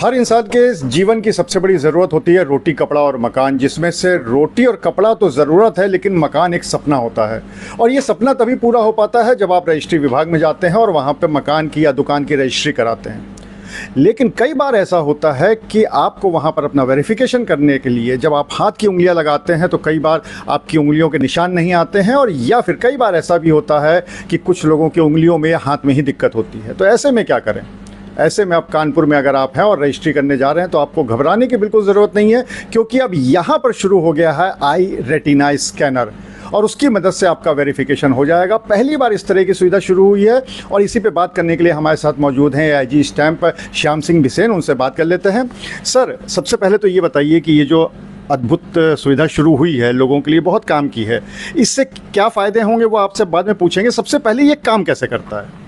हर इंसान के जीवन की सबसे बड़ी ज़रूरत होती है रोटी, कपड़ा और मकान, जिसमें से रोटी और कपड़ा तो ज़रूरत है, लेकिन मकान एक सपना होता है। और ये सपना तभी पूरा हो पाता है जब आप रजिस्ट्री विभाग में जाते हैं और वहाँ पे मकान की या दुकान की रजिस्ट्री कराते हैं। लेकिन कई बार ऐसा होता है कि आपको वहाँ पर अपना वेरिफिकेशन करने के लिए जब आप हाथ की उंगलियाँ लगाते हैं तो कई बार आपकी उंगलियों के निशान नहीं आते हैं, और या फिर कई बार ऐसा भी होता है कि कुछ लोगों की उंगलियों में या हाथ में ही दिक्कत होती है। तो ऐसे में क्या करें? ऐसे में आप कानपुर में अगर आप हैं और रजिस्ट्री करने जा रहे हैं तो आपको घबराने की बिल्कुल ज़रूरत नहीं है, क्योंकि अब यहाँ पर शुरू हो गया है आई रेटिना स्कैनर, और उसकी मदद से आपका वेरिफिकेशन हो जाएगा। पहली बार इस तरह की सुविधा शुरू हुई है, और इसी पे बात करने के लिए हमारे साथ मौजूद हैं आईजी स्टैंप श्याम सिंह बिसेन। उनसे बात कर लेते हैं। सर, सबसे पहले तो ये बताइए कि ये जो अद्भुत सुविधा शुरू हुई है, लोगों के लिए बहुत काम की है, इससे क्या फ़ायदे होंगे वो आपसे बाद में पूछेंगे। सबसे पहले ये काम कैसे करता है?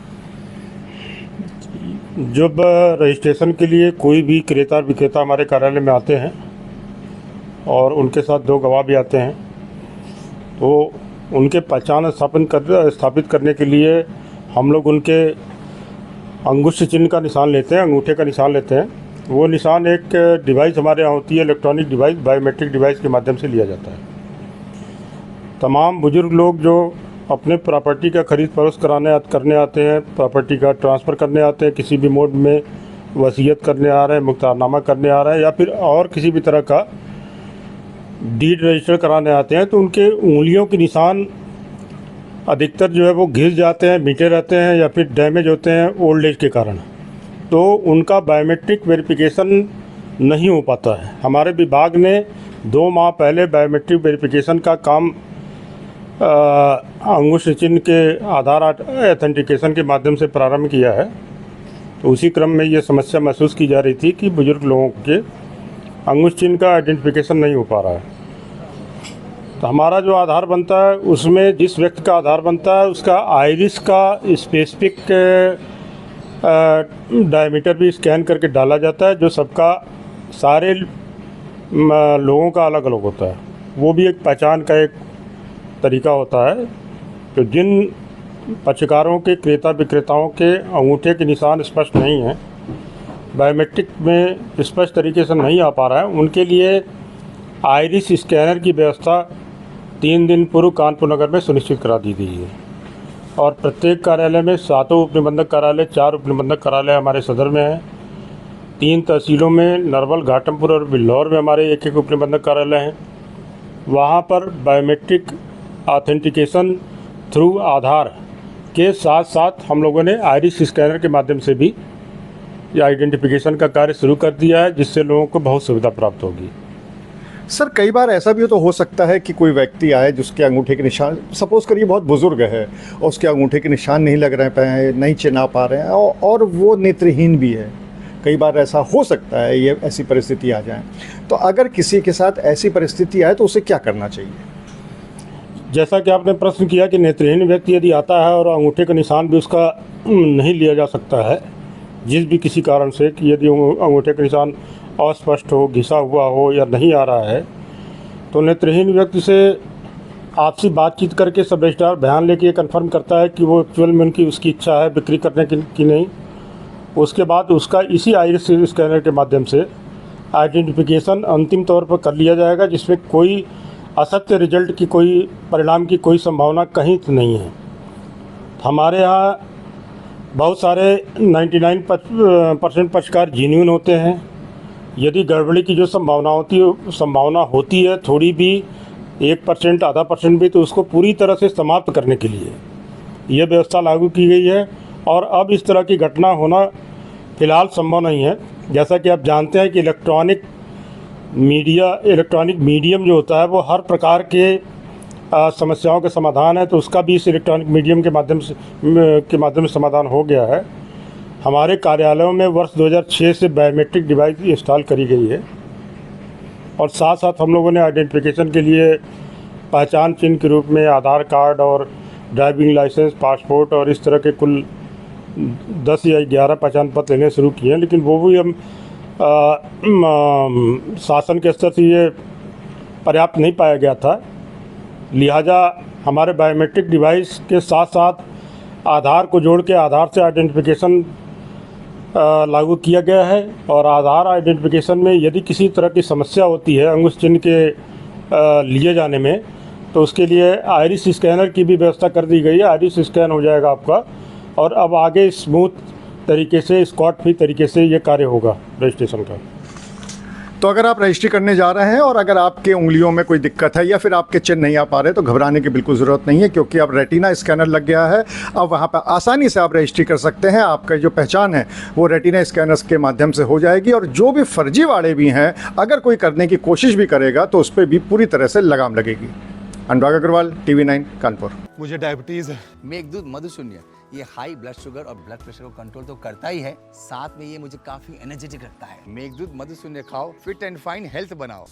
जब रजिस्ट्रेशन के लिए कोई भी क्रेता विक्रेता हमारे कार्यालय में आते हैं और उनके साथ 2 गवाह भी आते हैं, तो उनके पहचान स्थापित करने के लिए हम लोग उनके अंगुष्ठ चिन्ह का निशान लेते हैं, अंगूठे का निशान लेते हैं। वो निशान एक डिवाइस हमारे यहाँ होती है, इलेक्ट्रॉनिक डिवाइस, बायोमेट्रिक डिवाइस के माध्यम से लिया जाता है। तमाम बुजुर्ग लोग जो अपने प्रॉपर्टी का खरीद फरोख्त करने आते हैं, प्रॉपर्टी का ट्रांसफ़र करने आते हैं, किसी भी मोड में वसीयत करने आ रहे हैं, मुख्तारनामा करने आ रहे हैं, या फिर और किसी भी तरह का डीड रजिस्टर कराने आते हैं, तो उनके उंगलियों के निशान अधिकतर जो है वो घिस जाते हैं, मिटे रहते हैं, या फिर डैमेज होते हैं ओल्ड एज के कारण। तो उनका बायोमेट्रिक वेरिफिकेशन नहीं हो पाता है। हमारे विभाग ने 2 माह पहले बायोमेट्रिक वेरिफिकेशन का काम अंगुष्ठ चिन्ह के आधार ऑथेंटिकेशन के माध्यम से प्रारंभ किया है। तो उसी क्रम में ये समस्या महसूस की जा रही थी कि बुजुर्ग लोगों के अंगुष्ठ चिन्ह का आइडेंटिफिकेशन नहीं हो पा रहा है। तो हमारा जो आधार बनता है उसमें जिस व्यक्ति का आधार बनता है उसका आइरिस का स्पेसिफिक डायमीटर भी स्कैन करके डाला जाता है, जो सबका सारे लोगों का अलग अलग होता है। वो भी एक पहचान का एक तरीका होता है। तो जिन पक्षकारों के क्रेता विक्रेताओं के अंगूठे के निशान स्पष्ट नहीं हैं, बायोमेट्रिक में स्पष्ट तरीके से नहीं आ पा रहा है, उनके लिए आइरिस स्कैनर की व्यवस्था 3 दिन पूर्व कानपुर नगर में सुनिश्चित करा दी गई है। और प्रत्येक कार्यालय में 7 उपनिबंधक कार्यालय, 4 उपनिबंधक कार्यालय हमारे सदर में हैं। 3 तहसीलों में नरवल, घाटमपुर और बिल्लौर में हमारे एक उपनिबंधक कार्यालय हैं। वहाँ पर बायोमेट्रिक ऑथेंटिकेशन थ्रू आधार के साथ साथ हम लोगों ने आइरिस स्कैनर के माध्यम से भी ये आइडेंटिफिकेशन का कार्य शुरू कर दिया है, जिससे लोगों को बहुत सुविधा प्राप्त होगी। सर, कई बार ऐसा भी तो हो सकता है कि कोई व्यक्ति आए जिसके अंगूठे के निशान, सपोज़ करिए बहुत बुज़ुर्ग है और उसके अंगूठे के निशान नहीं लग रहे हैं, नहीं चिन्ह पा रहे हैं, और वो नेत्रहीन भी है। कई बार ऐसा हो सकता है, ये ऐसी परिस्थिति आ जाए। तो अगर किसी के साथ ऐसी परिस्थिति आए तो उसे क्या करना चाहिए? जैसा कि आपने प्रश्न किया कि नेत्रहीन व्यक्ति यदि आता है और अंगूठे का निशान भी उसका नहीं लिया जा सकता है, जिस भी किसी कारण से, कि यदि अंगूठे का निशान अस्पष्ट हो, घिसा हुआ हो या नहीं आ रहा है, तो नेत्रहीन व्यक्ति से आपसी बातचीत करके सब रजिस्ट्रार बयान लेके ये कन्फर्म करता है कि वो एक्चुअल में उसकी इच्छा है बिक्री करने की नहीं। उसके बाद उसका इसी आइरिस स्कैनर के माध्यम से आइडेंटिफिकेशन अंतिम तौर पर कर लिया जाएगा, जिसमें कोई असत्य रिजल्ट की, कोई परिणाम की कोई संभावना कहीं नहीं है। हमारे यहाँ बहुत सारे 99% पक्षकार जेन्युइन होते हैं। यदि गड़बड़ी की जो संभावना होती है थोड़ी भी, 1%, आधा % भी, तो उसको पूरी तरह से समाप्त करने के लिए ये व्यवस्था लागू की गई है। और अब इस तरह की घटना होना फ़िलहाल संभव नहीं है। जैसा कि आप जानते हैं कि इलेक्ट्रॉनिक मीडियम जो होता है वो हर प्रकार के समस्याओं के समाधान है, तो उसका भी इस इलेक्ट्रॉनिक मीडियम के माध्यम से समाधान हो गया है। हमारे कार्यालयों में वर्ष 2006 से बायोमेट्रिक डिवाइस इंस्टॉल करी गई है, और साथ साथ हम लोगों ने आइडेंटिफिकेशन के लिए पहचान चिन्ह के रूप में आधार कार्ड और ड्राइविंग लाइसेंस, पासपोर्ट और इस तरह के कुल 10 या 11 पहचान पत्र लेने शुरू किए हैं। लेकिन वो भी हम शासन के स्तर से ये पर्याप्त नहीं पाया गया था, लिहाजा हमारे बायोमेट्रिक डिवाइस के साथ साथ आधार को जोड़ के आधार से आइडेंटिफिकेशन लागू किया गया है। और आधार आइडेंटिफिकेशन में यदि किसी तरह की समस्या होती है अंगुष्ठ चिन्ह के लिए जाने में, तो उसके लिए आइरिस स्कैनर की भी व्यवस्था कर दी गई है। आइरिस स्कैन हो जाएगा आपका और अब आगे स्मूथ तरीके से, स्कॉट फ्री तरीके से ये कार्य होगा रजिस्ट्रेशन का। तो अगर आप रजिस्ट्री करने जा रहे हैं और अगर आपके उंगलियों में कोई दिक्कत है या फिर आपके चिन्ह नहीं आ पा रहे, तो घबराने की बिल्कुल ज़रूरत नहीं है, क्योंकि अब रेटिना स्कैनर लग गया है। अब वहाँ पर आसानी से आप रजिस्ट्री कर सकते हैं। आपका जो पहचान है वो रेटिना स्कैनर्स के माध्यम से हो जाएगी। और जो भी फर्जीवाड़े भी हैं, अगर कोई करने की कोशिश भी करेगा तो उस पर भी पूरी तरह से लगाम लगेगी। अनुराग अग्रवाल, TV9 कानपुर। मुझे डायबिटीज है। मेघदूत मधुशून्य ये हाई ब्लड शुगर और ब्लड प्रेशर को कंट्रोल तो करता ही है, साथ में ये मुझे काफी एनर्जेटिक रखता है। मेघदूत मधुशून्य खाओ, फिट एंड फाइन हेल्थ बनाओ।